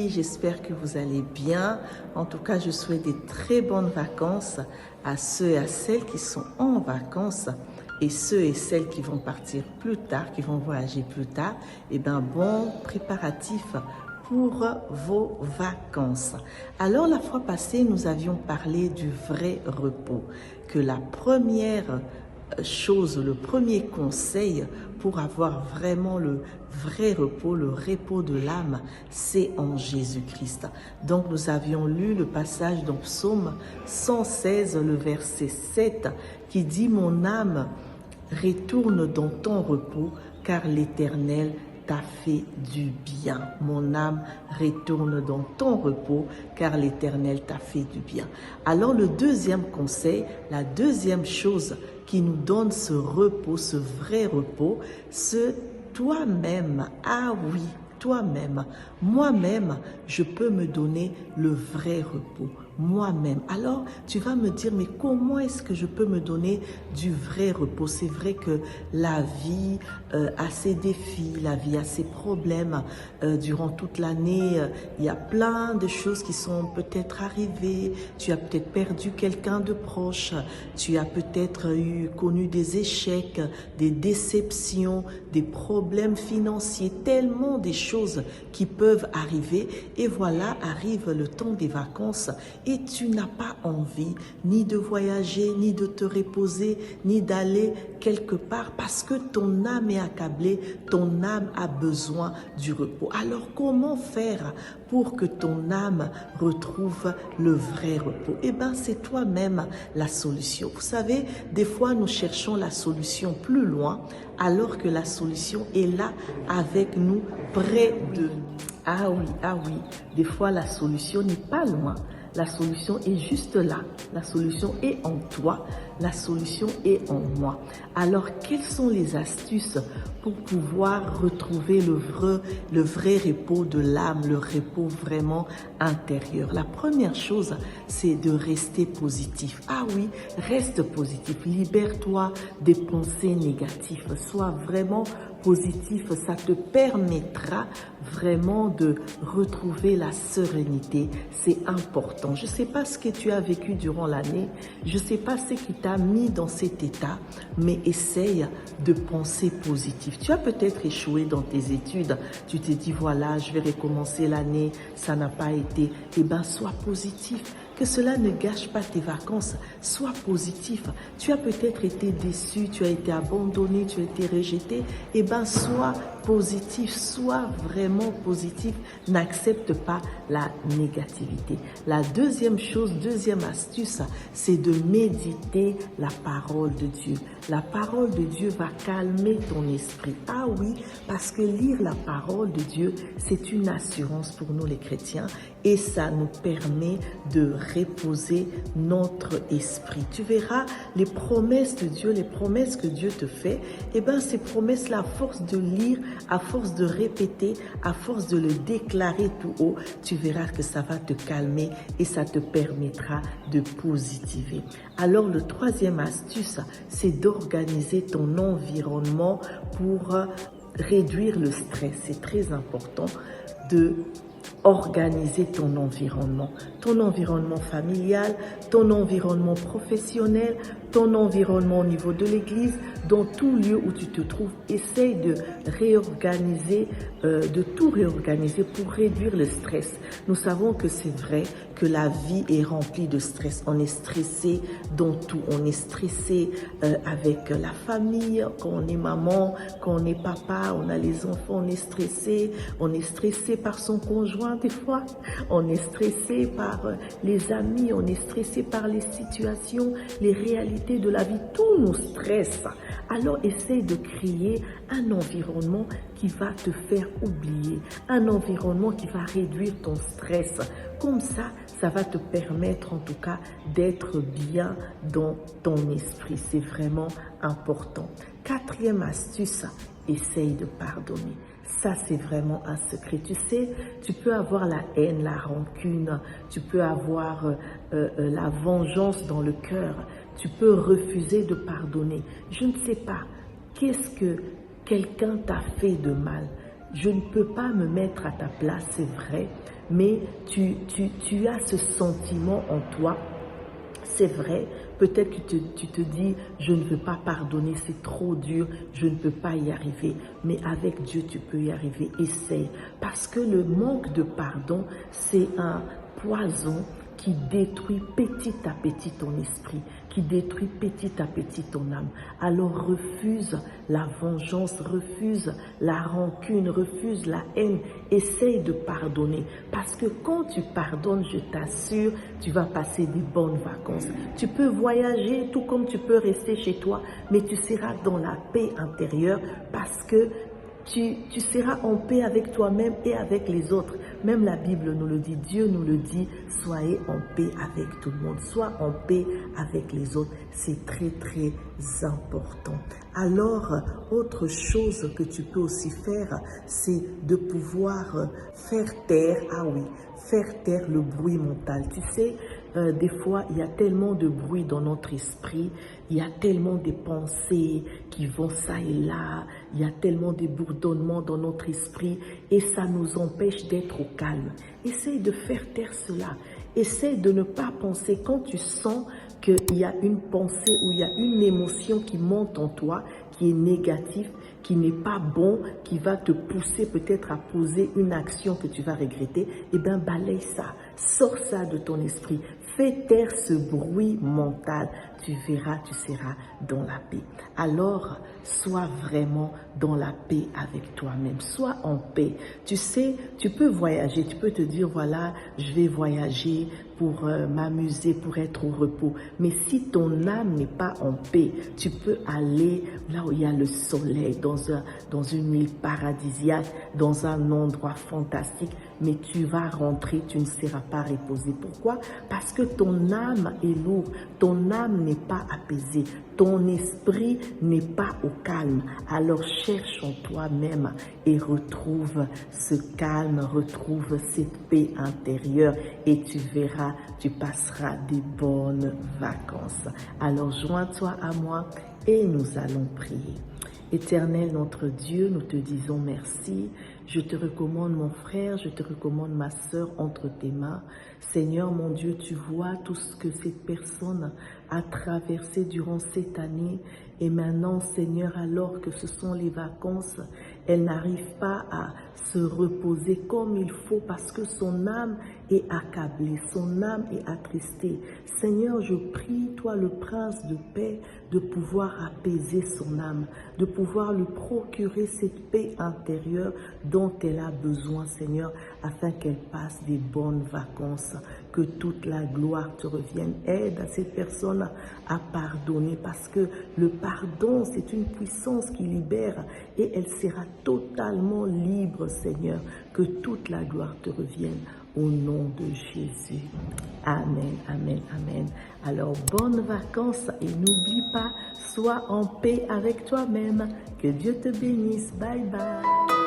ici, j'espère que vous allez bien. En tout cas, je souhaite des très bonnes vacances à ceux et à celles qui sont en vacances et ceux et celles qui vont partir plus tard, qui vont voyager plus tard. Eh bien, bon préparatif pour vos vacances. Alors, la fois passée, nous avions parlé du vrai repos, que la première chose, le premier conseil pour avoir vraiment le vrai repos, le repos de l'âme, c'est en Jésus-Christ. Donc nous avions lu le passage dans Psaume 116, le verset 7, qui dit « Mon âme, retourne dans ton repos, car l'Éternel t'a fait du bien. Mon âme, retourne dans ton repos, car l'Éternel t'a fait du bien. » Alors le deuxième conseil, la deuxième chose qui nous donne ce repos, ce vrai repos, c'est toi-même. Ah oui, toi-même. Moi-même, je peux me donner le vrai repos. Moi-même. Alors, tu vas me dire, mais comment est-ce que je peux me donner du vrai repos? C'est vrai que la vie a ses défis, la vie a ses problèmes. Durant toute l'année, il y a plein de choses qui sont peut-être arrivées. Tu as peut-être perdu quelqu'un de proche. Tu as peut-être connu des échecs, des déceptions, des problèmes financiers, tellement des choses qui peuvent arriver. Et voilà, arrive le temps des vacances et tu n'as pas envie ni de voyager, ni de te reposer, ni d'aller quelque part parce que ton âme est accablée, ton âme a besoin du repos. Alors comment faire pour que ton âme retrouve le vrai repos? Eh bien, c'est toi-même la solution. Vous savez, des fois nous cherchons la solution plus loin alors que la solution est là avec nous, près de nous. Ah oui, des fois la solution n'est pas loin. La solution est juste là. La solution est en toi. La solution est en moi. Alors, quelles sont les astuces pour pouvoir retrouver le vrai repos de l'âme, le repos vraiment intérieur? La première chose, c'est de rester positif. Ah oui, reste positif. Libère-toi des pensées négatives. Sois vraiment positif, ça te permettra vraiment de retrouver la sérénité. C'est important. Je ne sais pas ce que tu as vécu durant l'année, je ne sais pas ce qui t'a mis dans cet état, mais essaye de penser positif. Tu as peut-être échoué dans tes études, tu t'es dit voilà, je vais recommencer l'année, ça n'a pas été. Eh bien, sois positif. Que cela ne gâche pas tes vacances. Sois positif. Tu as peut-être été déçu, tu as été abandonné, tu as été rejeté. Eh bien, sois positif, sois vraiment positif. N'accepte pas la négativité. La deuxième chose, deuxième astuce, c'est de méditer la parole de Dieu. La parole de Dieu va calmer ton esprit. Ah oui, parce que lire la parole de Dieu, c'est une assurance pour nous les chrétiens et ça nous permet de reposer notre esprit. Tu verras les promesses de Dieu, les promesses que Dieu te fait, et bien ces promesses-là, à force de lire, à force de répéter, à force de le déclarer tout haut, tu verras que ça va te calmer et ça te permettra de positiver. Alors le troisième astuce, c'est d'organiser ton environnement pour réduire le stress. C'est très important de organiser ton environnement familial, ton environnement professionnel, ton environnement au niveau de l'église, dans tout lieu où tu te trouves. Essaye de réorganiser, de tout réorganiser pour réduire le stress. Nous savons que c'est vrai que la vie est remplie de stress. On est stressé dans tout. On est stressé avec la famille, quand on est maman, quand on est papa, on a les enfants, on est stressé par son conjoint des fois, on est stressé par les amis, on est stressé par les situations, les réalités de la vie, tout nous stresse. Alors essaye de créer un environnement qui va te faire oublier, un environnement qui va réduire ton stress. Comme ça va te permettre en tout cas d'être bien dans ton esprit. C'est vraiment important. Quatrième astuce, essaye de pardonner. Ça, c'est vraiment un secret. Tu sais, tu peux avoir la haine, la rancune, tu peux avoir la vengeance dans le cœur, tu peux refuser de pardonner. Je ne sais pas, qu'est-ce que quelqu'un t'a fait de mal? je ne peux pas me mettre à ta place, c'est vrai, mais tu as ce sentiment en toi. C'est vrai, peut-être que tu te dis, je ne veux pas pardonner, c'est trop dur, je ne peux pas y arriver. Mais avec Dieu, tu peux y arriver. Essaye. Parce que le manque de pardon, c'est un poison qui détruit petit à petit ton esprit, qui détruit petit à petit ton âme. Alors refuse la vengeance, refuse la rancune, refuse la haine. Essaye de pardonner. Parce que quand tu pardonnes, je t'assure, tu vas passer des bonnes vacances. Tu peux voyager tout comme tu peux rester chez toi, mais tu seras dans la paix intérieure parce que tu seras en paix avec toi-même et avec les autres. Même la Bible nous le dit, Dieu nous le dit, soyez en paix avec tout le monde, sois en paix avec les autres. C'est très très important. Alors, autre chose que tu peux aussi faire, c'est de pouvoir faire taire, faire taire le bruit mental. Tu sais, des fois, il y a tellement de bruit dans notre esprit, il y a tellement de pensées qui vont ça et là, il y a tellement de bourdonnements dans notre esprit et ça nous empêche d'être au calme. Essaye de faire taire cela. Essaye de ne pas penser quand tu sens qu'il y a une pensée ou il y a une émotion qui monte en toi, qui est négative, qui n'est pas bon, qui va te pousser peut-être à poser une action que tu vas regretter, eh bien balaye ça, sors ça de ton esprit, fais taire ce bruit mental, tu verras, tu seras dans la paix. Alors, sois vraiment dans la paix avec toi-même, sois en paix. Tu sais, tu peux voyager, tu peux te dire, voilà, je vais voyager pour m'amuser, pour être au repos. Mais si ton âme n'est pas en paix, tu peux aller là où il y a le soleil, dans une île paradisiaque, dans un endroit fantastique, mais tu vas rentrer, tu ne seras pas reposé. Pourquoi? Parce que ton âme est lourde, ton âme n'est pas apaisée, ton esprit n'est pas au calme. Alors cherche en toi-même et retrouve ce calme, retrouve cette paix intérieure et tu verras, tu passeras des bonnes vacances. Alors joins-toi à moi et nous allons prier. Éternel notre Dieu, nous te disons merci. Je te recommande mon frère, je te recommande ma sœur entre tes mains. Seigneur mon Dieu, tu vois tout ce que cette personne a traversé durant cette année. Et maintenant, Seigneur, alors que ce sont les vacances, elle n'arrive pas à se reposer comme il faut parce que son âme est accablée, son âme est attristée. Seigneur, je prie, toi le prince de paix, de pouvoir apaiser son âme, de pouvoir lui procurer cette paix intérieure dont elle a besoin, Seigneur, afin qu'elle passe des bonnes vacances, que toute la gloire te revienne. Aide à cette personne à pardonner parce que le pardon, c'est une puissance qui libère et elle sera totalement libre, Seigneur. Que toute la gloire te revienne au nom de Jésus. Amen, amen, amen. Alors, bonnes vacances et n'oublie pas, sois en paix avec toi-même. Que Dieu te bénisse. Bye bye.